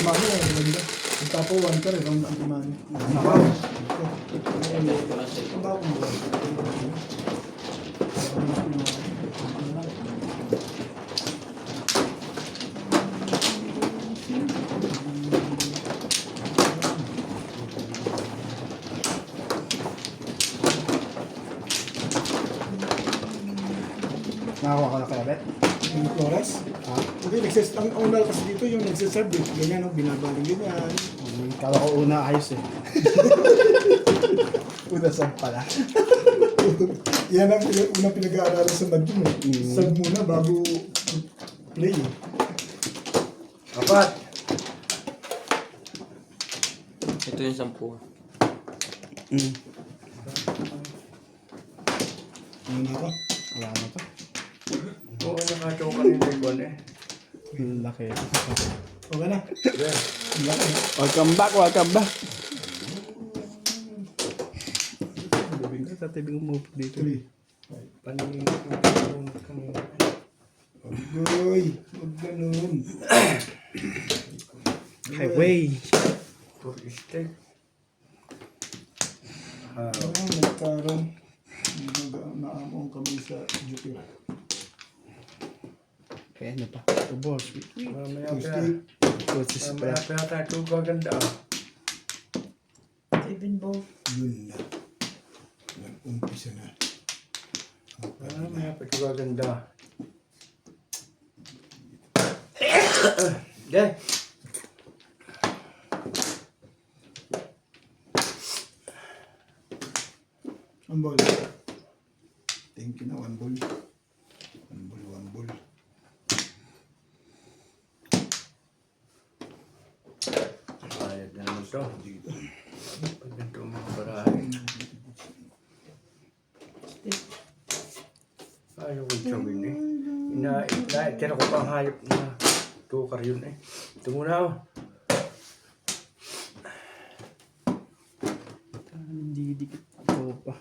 Mano, maganda. Ang tapo, 1 ka rin, ang antimano. Ang bago mo. Nakakuha ka na kaya, Bet? Yung Flores? Ha? Hindi, ang unal kasi dito yung nagsiserve. Ganyan, no? Binabaling ganyan. Kala ko una ayos eh. Una sab pala. Yan ang unang pinag-aaralan sa Madjum eh. Serve muna bago play eh. Apat. Ito yung 10. Ano na ako? Wala na to. Oo, nakachoke ka rin yung buwan eh. Laki. Okay na. Yeah. Laki. Welcome back, welcome back. Sa tibing mo dito. 3. Paningin ko kanina. Agoy. Huwag ganun. Highway. For steak. Nagkaroon. Naamong kami sa Jupiter. Kaya ano pa? Tubol, sweet. Mamaya Tuesday. Coaches pa. tayo ito gaganda. Yun na. Nag-umpisa na. Mamaya pa ito gaganda. Deh. Ang ball. Thank you na. 1 ball. 1 ball, 1 ball. Bayad na naman ito. Pag ito mga barahin. Ayaw ko chawin eh. Tira ko pang hayop na tukar yun eh. Ito muna ako. Hindi dikit ko pa.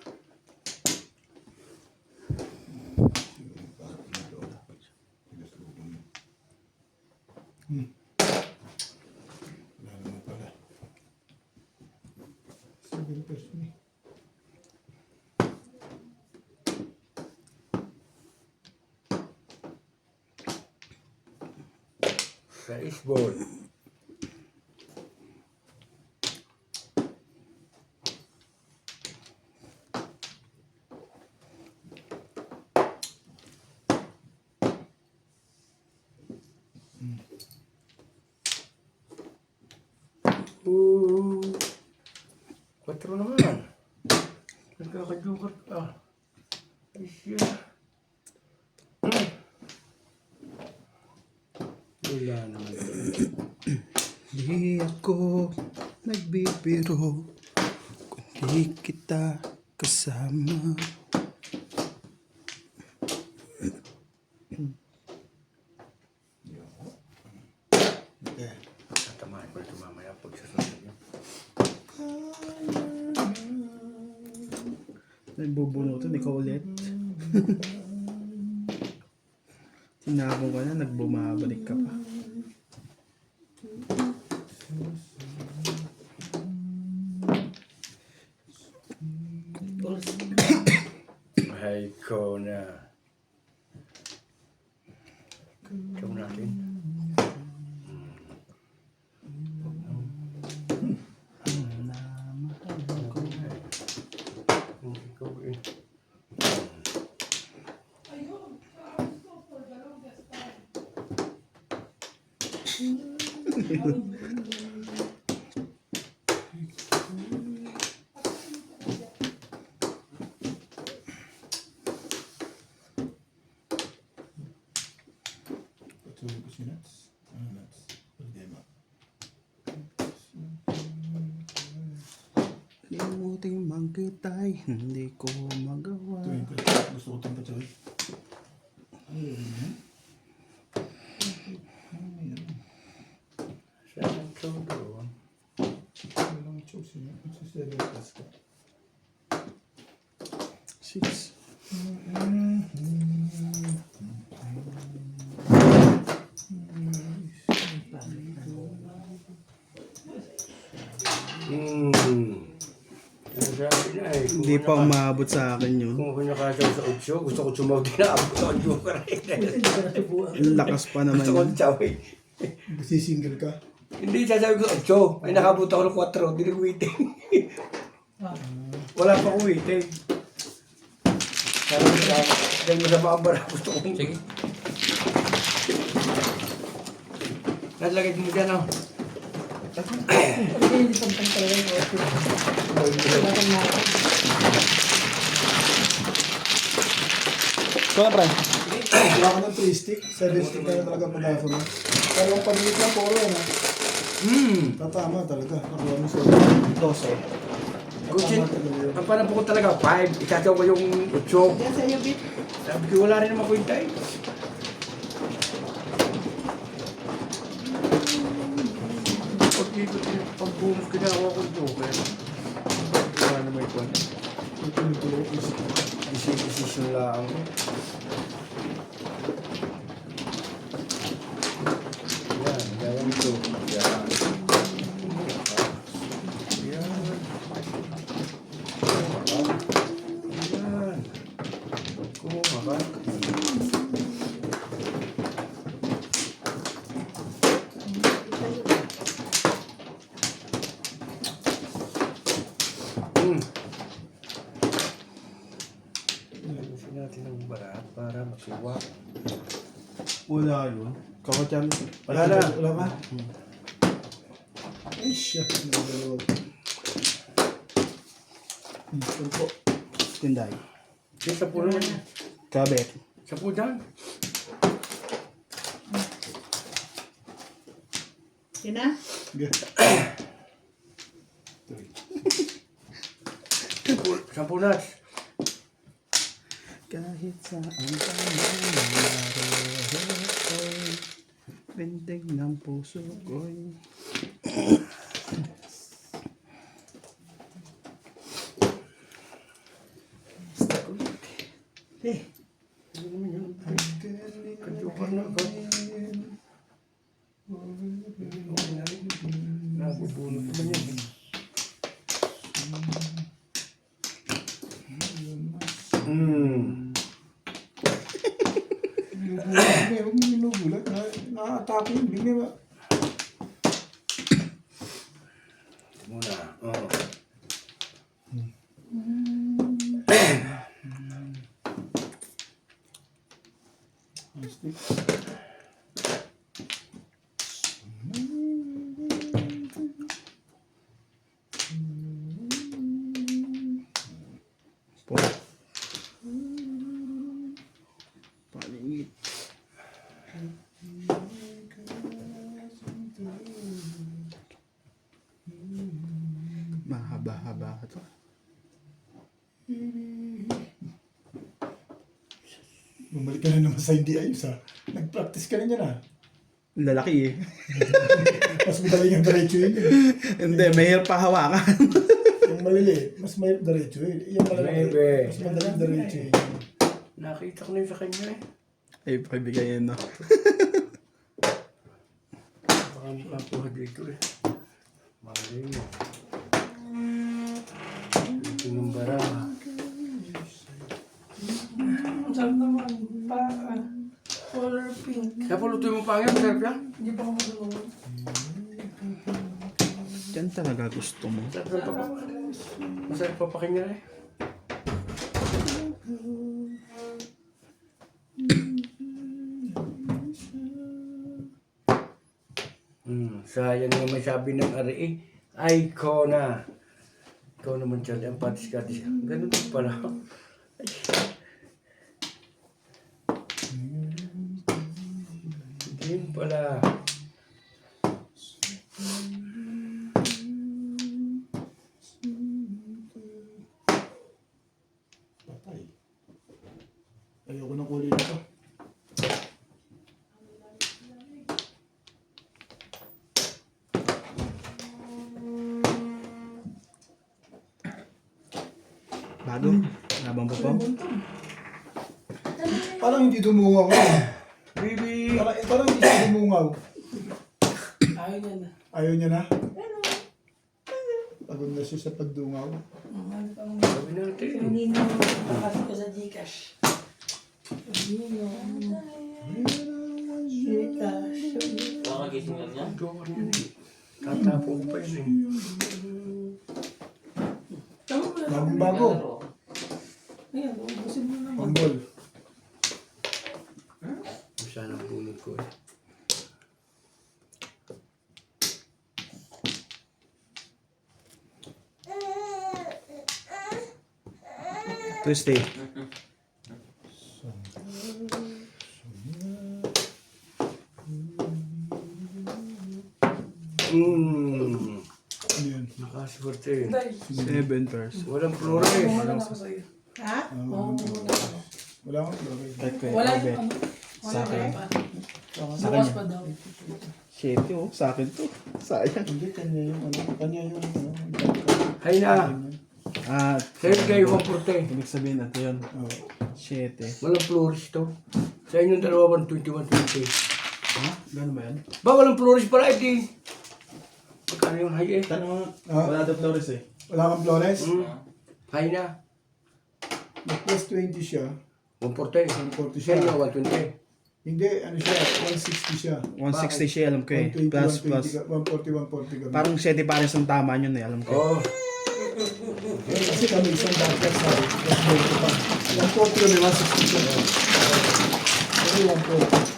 Wala naman pala. 7 pesos ni. Sa isbol. Patro naman. Nagkakajukat ah. Ay siya. Wala naman. Di ako nagbibiro kundi kita kasama. Okay. Tatamahin ko ito mamaya pag sasunod yun. Nagbubunutan, ikaw ulit. Tinako ka na, nagbumabalik ka pa. Ay ko na. Ikaw natin. Ikaw eh. Patulog ko si Nats. Ano Nats? Problema. Limutin man kita'y hindi ko magawa. Ito yung gusto ko itong patulog. Ayun yan. Saan ang todo? Walang choose yun. Ito 7 plus ka. 6. Sabi na eh. Hindi pa umabot sa akin yun. Kung ako nakasaw sa 8, gusto ko sumaw din na abot sa 8 ka rin. Ang lakas pa naman Gusto ko yun. saw eh. Sisingle ka. Hindi, sasabi ko 8. Ay nakabot ako ng 4. Hindi nag-waiting. Wala pa akong waiting. Sabi ko sa dahil mo sa maambara, gusto kong... Sige. Naglagay mo dyan oh. Hindi pagpang talaga yung office. Bakit na ako? So, pre. Wala ka ng 3 stick. 7 stick na talaga pag-aso mo. Pero ang panilit lang puro yan ha. Tatama talaga. Nakuha mo sa 12. Kuchin, ang panapon ko talaga 5. Isasaw ko yung 8. Yan sa iyo, Bit. Sabi ko wala rin naman kwenta eh. Pag-bonus ginawa ko ito. Kaya wala naman ito. Decision lang. Yan, gawin ito. Yan. Yan. Yan. Kumuha ka. Ayusin natin ang barat para masuwa. Wala yun. Kakachan. Wala na. Wala ka? Ay siya. Ito po. Tinday. Sa puno naman. Kabet. Sa puno dyan. Yun na? Sa punas. Kahit saan ka naroon, pintig ng puso ko'y Eh. Ano naman yun? Kanjupar na ako. Nabubunot naman yun. Huwag mo ginugulat. Na-atake yun. Bigla ba? Muna. Oo. palingit. Mahaba-haba ito. Bumalik ka na naman sa hindi ayos ha. Nag-practice ka na niya na. Lalaki eh. Mas madali yung diretso yun. Hindi, mahirap pa hawakan. Yung maliliit, mas may diretso yun. Yung malalaki, Maybe. mas madali diretso yun. Nakita ko na yun sa kanya eh. Ay, pakibigayin no. Baka makakuha dito eh. Mali mo. Ito yung bara. Ang sarap naman. Color pink. Kaya po luto yung pangyan, masarap yan. Hindi pa ako marunong. Yan talaga gusto mo. Masarap pa pakinggan eh. Sayang naman sabi ng ari ay ko na. Ikaw naman siya, ang patis-katis. Ganun din pala. Yun pala. Patay. Ayoko ng kulay nito. Bago. Labang po. Parang hindi dumungaw. Baby! Parang hindi siya dumungaw. Ayaw niya na. Ayaw niya na. Pagod na siya sa pagdungaw. Sabi natin. Hindi na makapasok ko sa Gcash. Gcash. Kakagising lang niya. Tatapon ko pa yun eh. Bagong bago. Ayan, ubusin mo naman. Pambol. Sana bunod ko eh. Tuesday. Ano yun? Nakaswerte. 7 pairs. Walang flores. Walang ako sa'yo. Ha? Oo, muna ako. Wala akong glory. Kahit kay Wala Abe. yung ano? Wala Sa akin. pa. Sa Bukas kanya. pa daw. 7 oh. Sa akin to. Sayang. Hindi, kanya yung ano. Kanya yung ano. Hay na. Ah, Sa'yo kayo 140. ibig sabihin natin yun. Oo. 7. Walang flores to. Sa inyong dalawa 120. Ha? Gano'n ba yan? Ba, walang flores pala ito eh. Magkano yung hay eh? Tanong Ah? wala daw Flores eh. Wala kang Flores? Hay na. May plus 20 siya. 140. 140 Siya siya. na 120. Hindi, ano siya, 160 siya. 160 siya, alam ko eh. 120, Plus, 120, plus. 140, 140 kami. Parang 7 pares ang tama yun eh, alam ko. Oo. Eh, kasi kami isang doctor sa plus 20 pa. 140 kami, 160 siya. Kasi 140.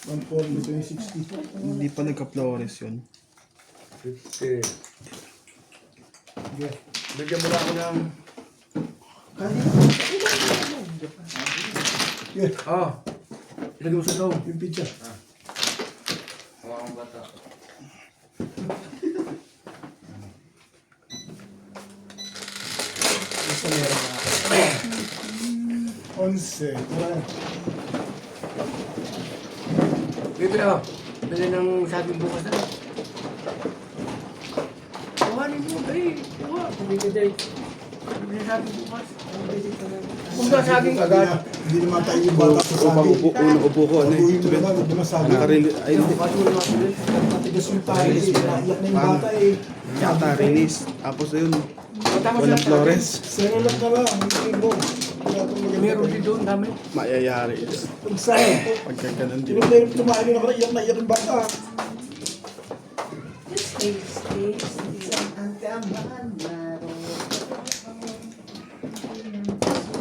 140, ito yung 60. Hindi pa nagka-Flores yun. 50. Yeah. Bigyan mo na ako ng... Yeah, Ah. Ilagay mo sa loob. yung pizza. Mukhang bata. Isa meron na ako. 11. Wala na. Bebe ah. Bili ng saging bukas na. Kuhanin mo, dali. Kuha. Hindi ka dali. Bili ng saging bukas. Kung ka saging agad. Hindi naman tayo yung bata sa sabi. Upo ko, ano Baguhin mo eh. naman, huwag mo na sabi. Nakarili, ay Ayun, hindi. patuloy mo sila. Matigas yung tayo eh. Naiyak na yung bata eh. Yata, release. Tapos ayun, Matama walang sila. Flores. Zero lang ka lang. Hindi mo. Wala itong maganda. Meron din doon dami. Mayayari. Kung saan. Pagka ganun din. Yung meron tumahin yung nakaiyak na iyak yung bata.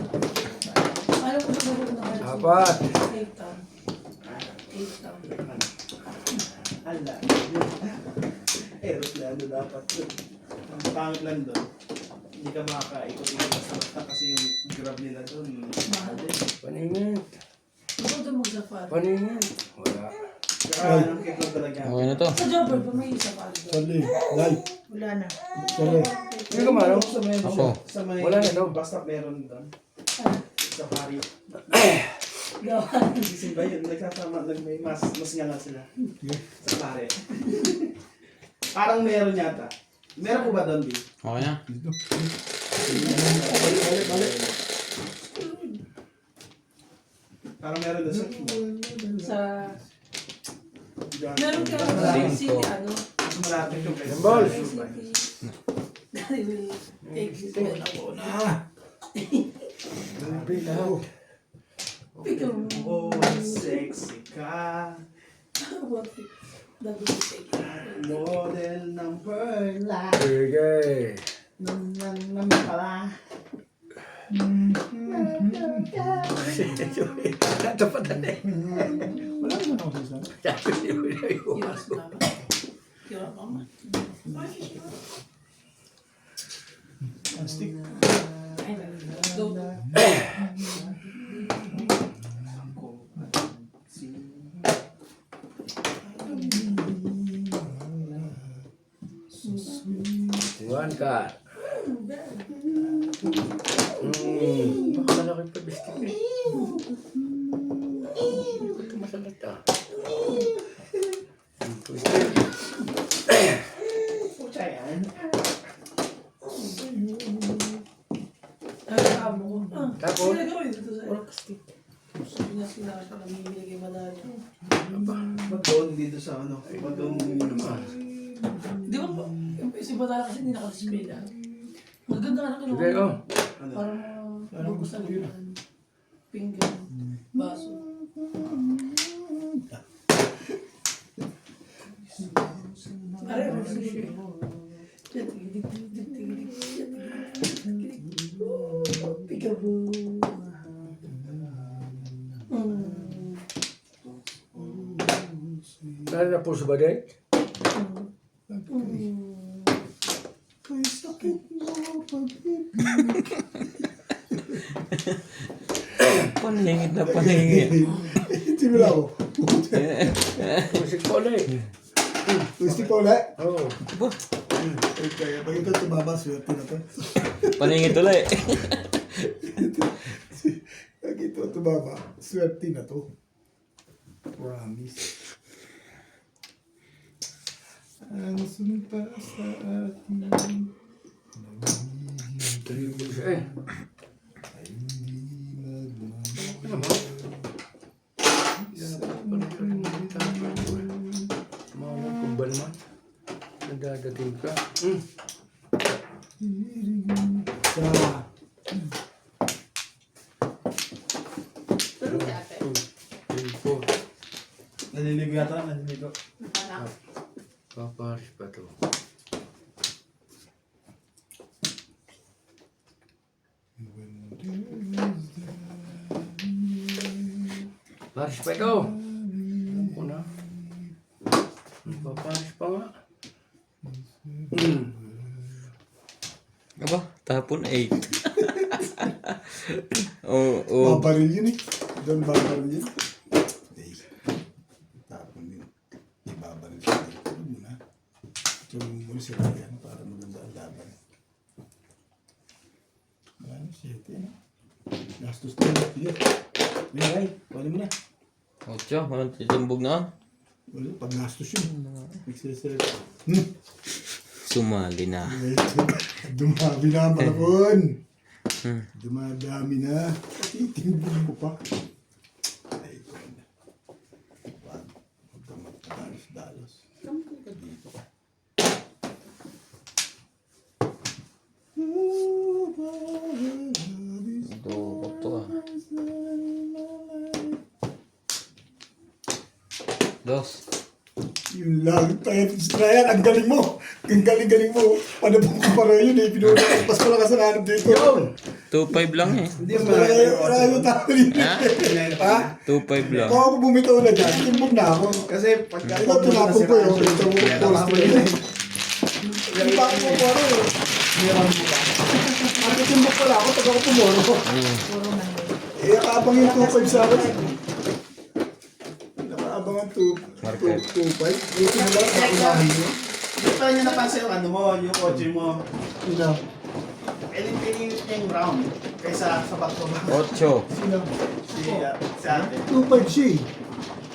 Ano ko sa mga Apat. 8 town. 8 town. Ala. Aeroplano dapat yun. Ang pangit lang doon. Hindi ka makakaikot-ikot sa mata kasi yung grab nila doon. Mahal din. Paningin. Gusto doon mag-safari. Paningin. Wala. Saka anong kikot talaga. Okay na to. Sa Jobber pa may safari doon. Charlie, live. Wala na. Charlie. Hindi ka marang. Sa may, Ako. sa may Wala na daw. bus stop meron doon. Safari. Gawan. Gising ba yun? Nagsasama, may mas nga nga sila. Safari. Parang meron yata. Meron po ba doon, Di? Okay na. Balik. Parang meron doon sa... Sa... Meron ka sa city, ano? Mas malapit yung place. Ball. They will take you to ako na. Grabe lahat. Ikaw. Oh, sexy ka. What? That will take you. Model number la. Sige. Nam pala. Natapatan eh. Wala naman ako sa isa. Sabi mo na yun. Iwas na ba? Iwas mama. Ang stick. Go. One ka. Baka malaki pa biscuit eh. Ito masakit ah. Pucha yan. Ay, amo ko. Tapos? Sila gawin dito sa plastic. Sinasinaka siya namimili kay Madaya. Ba't doon dito sa ano? Ba't doon Di ba, si Batala kasi hindi nakadisplay na. Maganda nga na kinuha. Sige, oh. Parang bukos na naman. Finger. Baso. Aray, sige. Peekaboo. Saan na po sa baday? Kay sakit mo pag-ibig. Paningit na paningit. Simula ko. Musik ko ulit. Gusto ko ulit. Oo. Kaya pag ito tumama, swerte na to. Paningit ulit. Pag ito tumama, swerte na to. Promise. Ang sumpa sa atin. Tribul siya eh. Ano ba? Mga kumbal man. Nadadating ka. Sa Pero si ate. 2, 3, 4. Naliligo yata, naliligo. Anak. Paparis pa to. Paris pa ito. Alam ko na. Paparis pa nga. Aba, tapon 8. Oh. babaril yun eh. Doon babaril yun. Tapon yun. Ibabaril siya. Ito muna. Ito muna sila yan para maganda ang laban. Ano, 7 na. Gastos tayo. Sige. Ay, wala mo na. 8, walang titumbog na. Wala, pag gastos yun. Nagsiserve. Sumali na. Dumami na ang malakon. Dumadami na. Titingbog ko pa. Ay, ito na. Huwag ka magpadalos-dalos. Dito ka. Ito to ah. 2. Yun lang. Ryan, ang galing mo. Ang galing-galing mo. Paano po ko para yun eh. Mas malakas ang hanap dito. 2-5 lang eh. Hindi Mas mo malakas ang tao dito. Ha? Ha? 2-5 lang. Kung ako bumitaw na dyan, timbog na ako. Kasi pagka Ito, tinapon ko yun. Ito mo Kaya force tapos ko yun yun. eh. Hindi pa ako pumoro eh. Meron mo ba? Ako timbog pala ako pag ako pumoro. Puro Monday. Eh, nakabang yung 2.5 sa akin. Nakabang ang 2.5. Market. 2.5. Ito na lang, nakunahin nyo. Hindi pa niya napansin yung ano mo, yung kotse mo. Sino? Pininit niya yung brown kaysa sa back to back. 8. Sino? Si ate. 2.5 siya eh.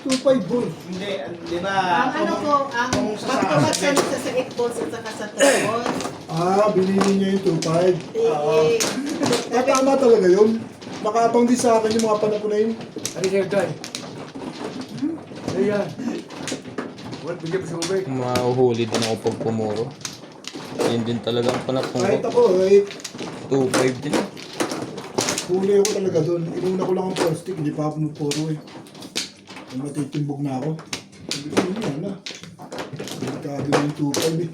2.5 balls. Hindi, di ba? Ang ano ko, ang kung sa pagkakat sa 8 balls at saka sa 3 balls. Ah, binili niya yung 2.5. Eh, Tama talaga yun. Nakabang din sa akin yung mga panako na yun. Ano sa'yo tayo? Ayan. What bigyan mo sa ubay? Mahuhuli din ako pag pumuro. Yun din talaga ang panakong Kahit ko. ako, eh, 2-5 din. huli ako talaga doon. Inuna ko lang ang plastic, hindi pa ako pumupuro eh. Kung matitimbog na ako. Sabi ko, yun yan na. Delikado na yung 2.5 eh.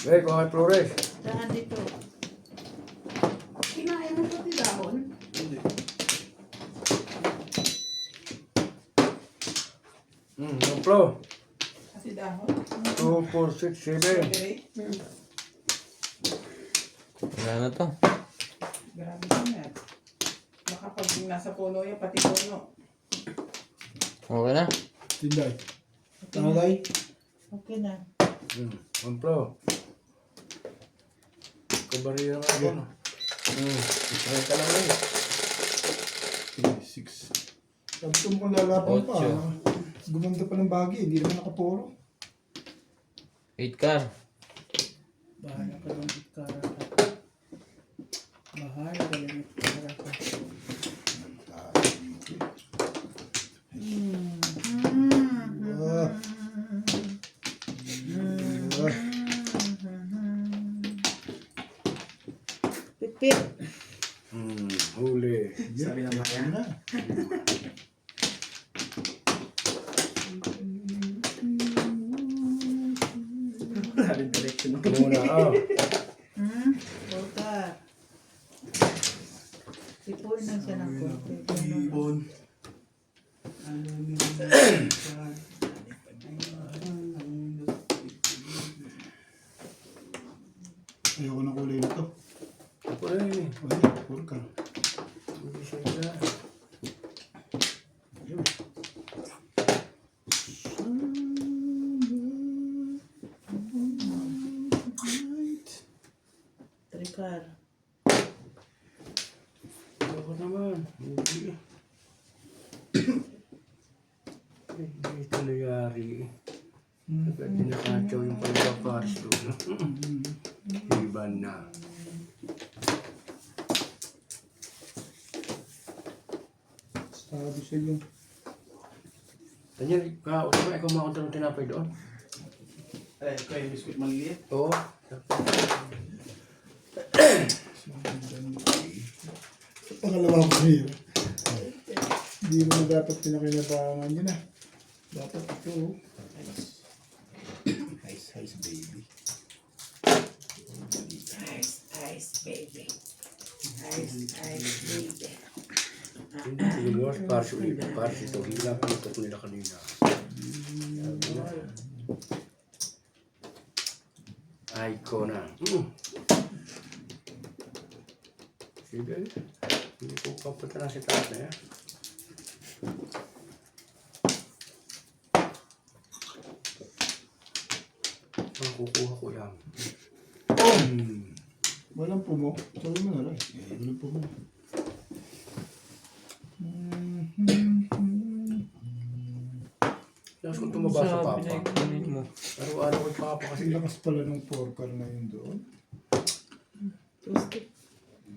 Eh, kung ay Flores. saan dito? Kinain mo pati dahon? Ang flow. Kasi dahon. 2, 4, 6, 7. Wala na to. Grabe na yan. Baka pag nasa puno yan, pati puno. Okay na. Tinday. Tangalay. Okay na. Ang flow. Kabarira nga ako, no? Try ka lang eh. 6. Sabi ko mukhang lalaban pa. Otso. Gumanda pa ng bagay, hindi naman nakapuro. 8 car. Bahala ka lang itkara ka. Bahala ka lang itkara ka. Ah, Sakit. Huli. Sabi ng Kaya Maya. na. Sabi ng direction mo. Muna, oh. Porka. Ipon lang siya ng konti. Ganun. Ibon. Ayoko ng kulay na to. Ako rin eh. Ay, porka. Hindi sila. Trikar. Ako naman. Hindi. Hindi ito nangyari. Agad tinakatsaw yung pagpaparis doon. Iban na. Sabi sa'yo. Tanyan, ikaw kumakunta ng tinapay doon? Eh, ito yung biskuit maliliit. Oo. Pangalawa ko niya. Hindi mo na dapat pinakinabangan yun ah. Dapat ito. Ice baby. Ice baby. Ice baby. Hindi, yung mga parso ito. Hilap ito nila kanina. Ay, Kona. Sige. Hindi ko papunta na si taas na yan. Kukuha ko yan. Walang pumo. Sabi mo na lang. Walang pumo. Tapos kung tumaba sa papa. Araw-araw kay papa kasi. Kasi lakas pala ng porkar na yun doon. Toasted.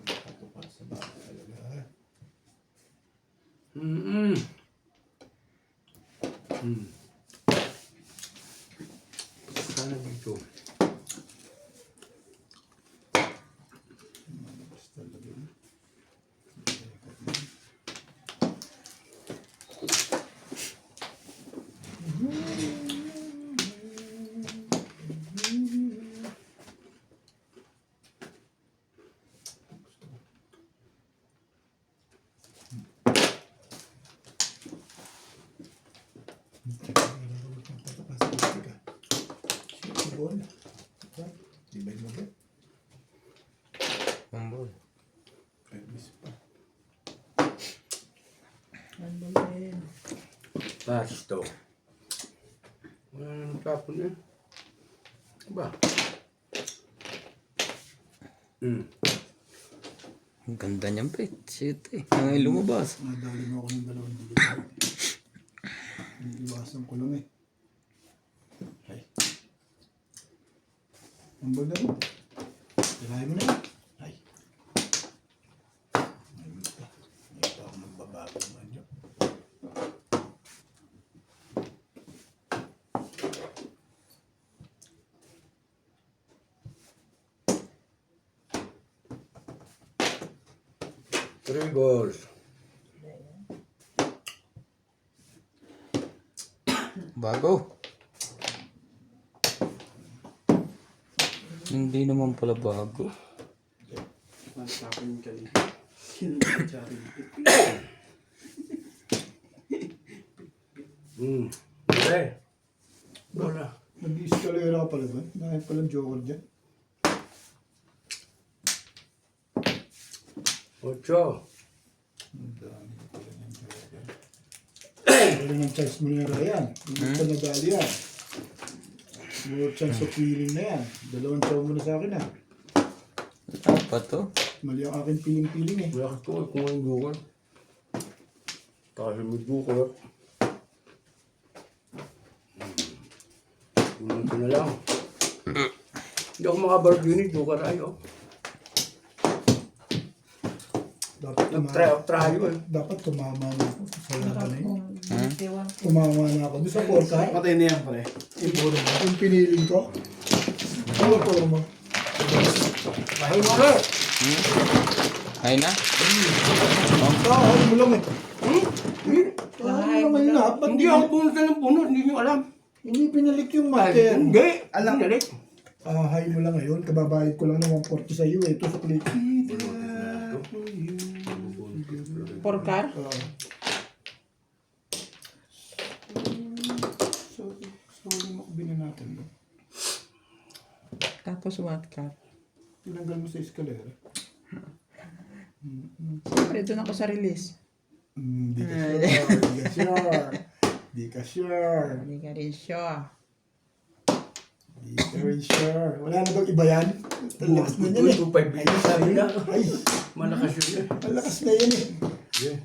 Ito para sa baka talaga. Sana dito. Lakas talaga yun. Ibay mo ba? Mambol. Pwedis pa. Ano yun? Pasto. Wala nang tapon yan. Ba? Ang ganda niyan, Pet. Shit eh. Ngayon lumabas. Nadali mo ako ng 2 dito. Iwasan ko lang eh. Ay. Ang baga mo. Tirahin mo na yun. Ay. Ngayon pa. Ngayon pa ako magbabago naman yun. Three balls. Bago. Hindi naman pala bago. Tapon yung kanina. Okay. Wala. Nag-escalera ka pala ba? Nakit palang joker dyan. 8. Ang dami ko pala ng joker. Pwede ng chance mo na yan, Ryan. Hindi ka nadali yan. More chance of feeling na yan. 2 chow mo na sa akin ah. Apa to? Mali ang aking piling-piling eh. Wala ka ito. Kung ang bukol. Kasi may bukol. Kunin ko na lang. Hindi ako makabarg unit. Bukol ay, oh. Dapat Try yun. Dapat tumama na ako sa laban na yun. Ewan ko. Tumama na ako. Doon sa porka. Patay na yan, pare. Yung piniling ko. Ano po mo? Mahal mo na. Ay na? Ay mo lang eh. Ay mo lang na. Ba't Hindi ako pumunta ng puno, hindi nyo alam. hindi pinalik yung Ay, mater? hindi. Alam na rin. Hay mo lang ngayon. Kababayad ko lang ng 140 sa iyo eh. Ito sa click. 4 car? So makabili natin. Tapos what car? Tinanggal mo sa eskalera. Siyempre, doon ako sa release. Di ka sure. Di ka sure. Di ka sure. Hindi ka rin sure. Di ka rin sure. Wala na bang iba yan? Malakas na yan eh. 2.5 billion sabi na. Ay, Malakas yun eh. malakas na yan eh. Yeah.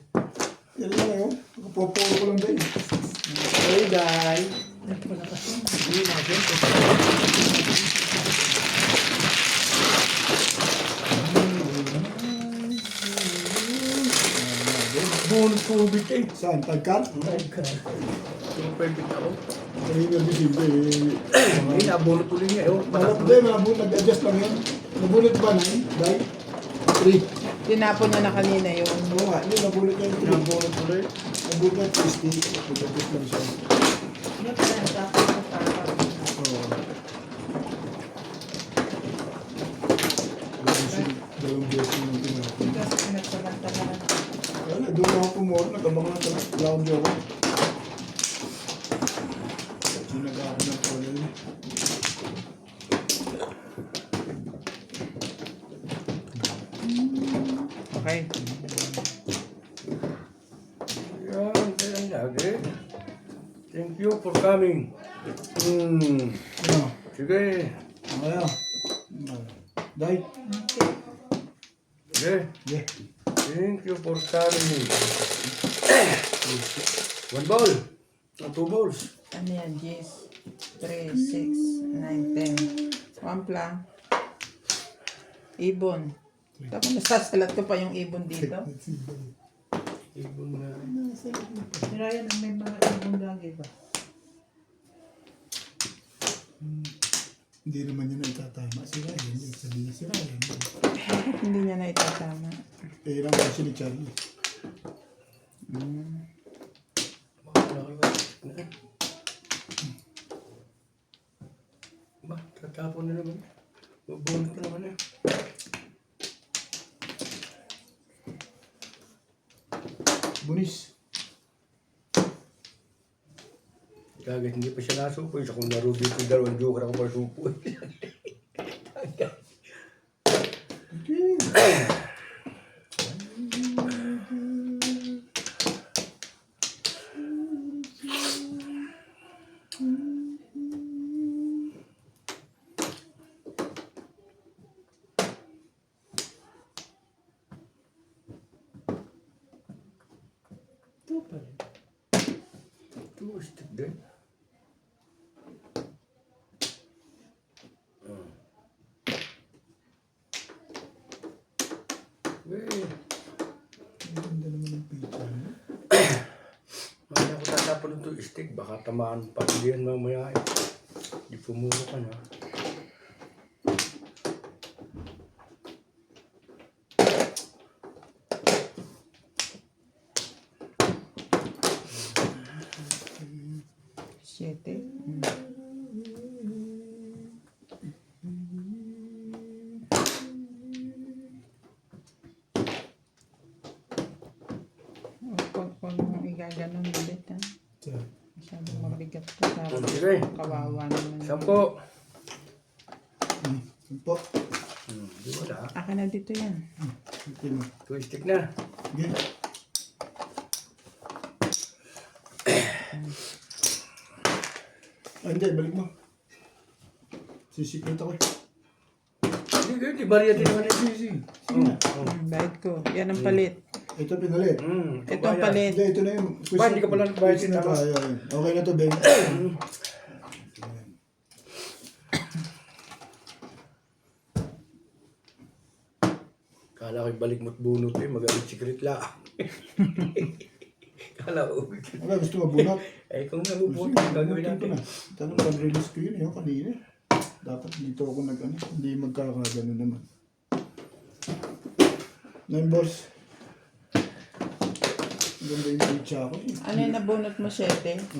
Yan lang ngayon. Nakapopolo ko lang ba eh. Hey guys. Bonus tubig eh. Saan? Tagkat? 2.5 ako. Kanina bisig eh. Hindi, nabunot ko rin niya. Hindi, nag-adjust lang yan. Nabunot ba na yun? Dahil? 3. Tinapon niya na kanina yung... Oo nga, hindi nabunot yan. Nabunot ko rin. Nabunot yan 60. Nag-adjust lang siya. Ano pa yan? Tapos sa papa. Oo. Dalawang beses yung tinapon. Kasi pinagsamantalahan. Wala, doon ako pumoro. Nag-abang lang sa lounge ako. Sinaga ako ng pollen. Okay. Yan, kaya lagi. Thank you for coming. Ano? Sige. Kaya. Dahil. Sige. Yeah. Thank you for coming. 1 ball. 2 balls. Ano yan? Yes. 3, 6, 9, 10. Wampla. Ibon. Tapos nasasalat ko pa yung ibon dito. Ibon na. Si Ryan ang may mga ibong lagi ba? Hindi naman yun na itatama si Ryan. Yung sabihin si Ryan. Hindi niya na itatama. Eh, lang kasi ni Charlie. Ba, tatapon na naman. Mabunot na naman eh. Bunis. Kagad hindi pa siya nasupo. Isa kong laro dito, 2 joker ako pa supo. Ito pa rin. Ito, stick din. Ganda naman ng pizza. Mamaya ko tatapon ito stick. Baka tamaan pa diyan mamaya eh. Di pumuro ka na. Siyete. Huwag mong igaganon ulit ha. So, Masyadong mabigat ko. Tapos Sige. kawawa naman. 10. Sampo. Di wala. Akin na dito yan. Okay mo. 2 stick na. Okay. Hindi, balik mo. Sisikret ako eh. Hindi, bariya din naman eh. Sige na. Bayad ko. Yan ang palit. Ito pinalit. Ito ang palit. Hindi, ito na yung... Ba, hindi ka pala nagbayad quiz na tama. tayo. Okay na to, Ben. Kala ko balik mo't bunot eh. Magalit secret lang. Kala ko. Okay, gusto mo bunot? Eh, kung nabubunot, gagawin Bunutin ko natin. na. Tanong pag-release ko yun kanina. Dapat dito ako hindi magkakagano naman. Ngayon, boss. Ganda yung pizza ko eh. Ano yung nabunot mo, 7?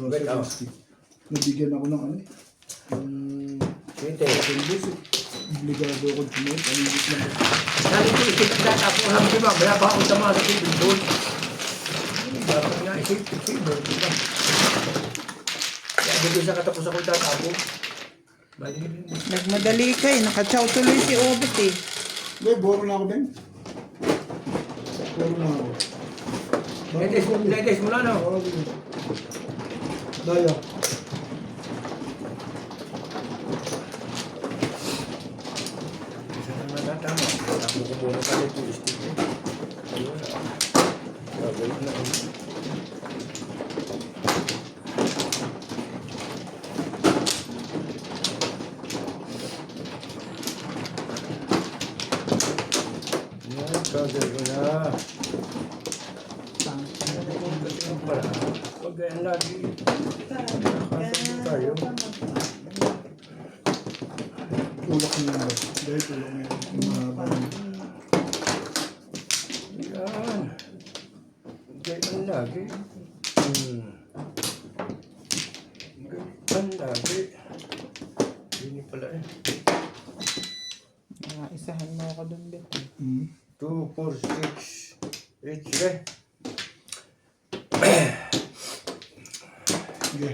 Oh, Wait, sa oh. plastic. Nabigyan ako ng ano eh. Siyete. Boss eh. Obligado ako tumuot. Aligit lang ako. Dali ko isip ang data ko lang, di ba? Wala pa akong tama sa tibig doon. Dapat nga isip doon, di ba? Kaya dito sa katapos ako tatapo. Bali rin. Nagmadali ka eh. Nakachaw tuloy si Obet eh. Hindi, boro na ako, Ben. Boro na ako. Ledes mo na, no? Oo, Daya. Isa na natatama. Tamo ko muna pala ito, stick eh. Ayun na. Gagawin na. Yan, gagawin na. Huwag ganyan lagi. Nakasabot tayo. Tulak mo na. Dahil tulak mo yan. Mahaba na. Yan. Ganyan lagi. Ganyan lagi. Hindi pala eh. Isahan mo ako doon, Bet. 2, 4, 6, 8, sige. Sige.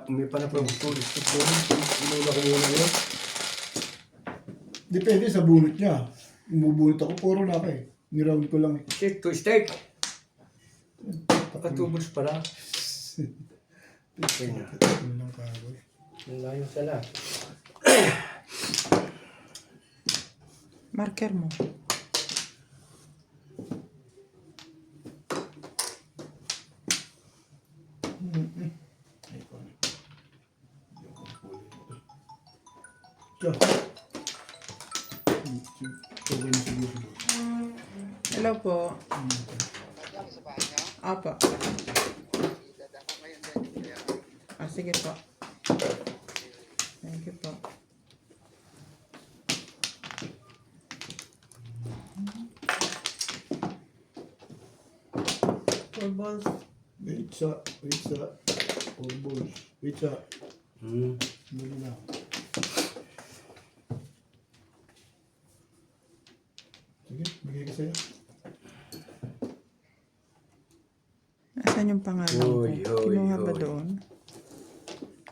May panapag-tulis ko po. Inuna ko muna yun. Depende sa bunot niya. Bubunot ako, puro na ako eh. Niround ko lang eh. Shit, to steak. Nakatubos pala. Okay na. Ano lang kagoy. Ang layo sala. Marker mo. Tiyo. Okay na siguro. Hello po. Apa. Sige po. Thank you po. Four balls. Wait sa. Four balls. Wait sa. Muli na. Sige, bigay ko sa'yo. Asan yung pangalan ko? Uy, uy, Kinuha ba uy. doon?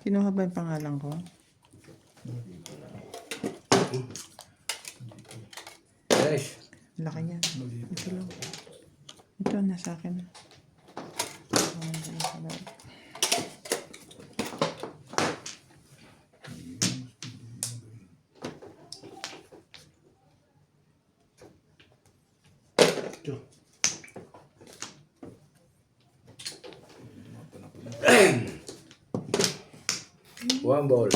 Kinuha ba yung pangalan ko? Guys, Laki yan. Ito lang. Ito, nasa akin na. Tiyo. one ball.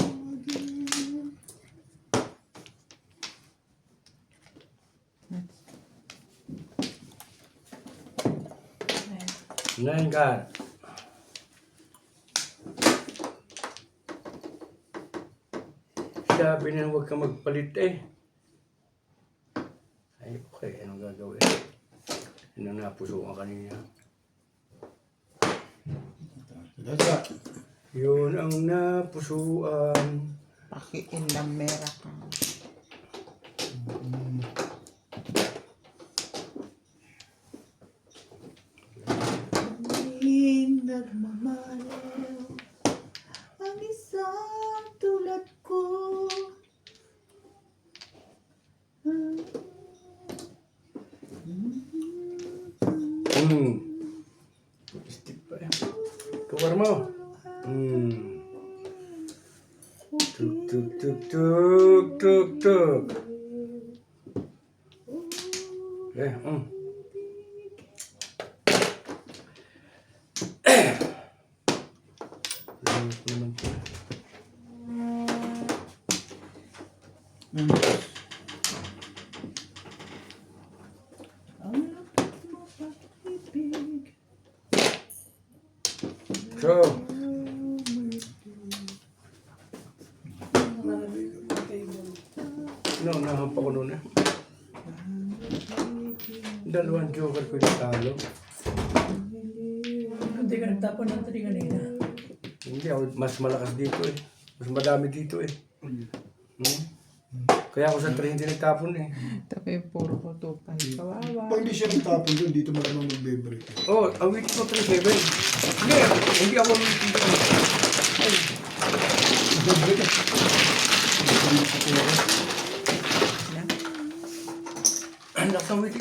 Nine card. Sabi na huwag ka magpalit eh. Ay, okay. Anong gagawin? Yun ang napuso ka kanina. Dasa. Yun ang napusuan. Pakiilamera ka. Nagmamahal ang isang tulad ko. Stick pa yan. Cover mo. Tuk tuk tuk tuk tuk tuk. Eh, So, no, nahampa ko nun eh. Dalawang joker ko yung talo. Hindi ka nagtapon ng 3 kanina. Hindi ako, mas malakas dito eh. Mas madami dito eh. Hmm? Kaya ako sa 3 hindi nagtapon eh. Tapi puro ko 2-5. Kawawa. Pag hindi siya nagtapon doon, dito malamang magbe-break. Oh, awitin ko 3-7. Hindi ako awitin ko. Magbe-break. Anak sa awitin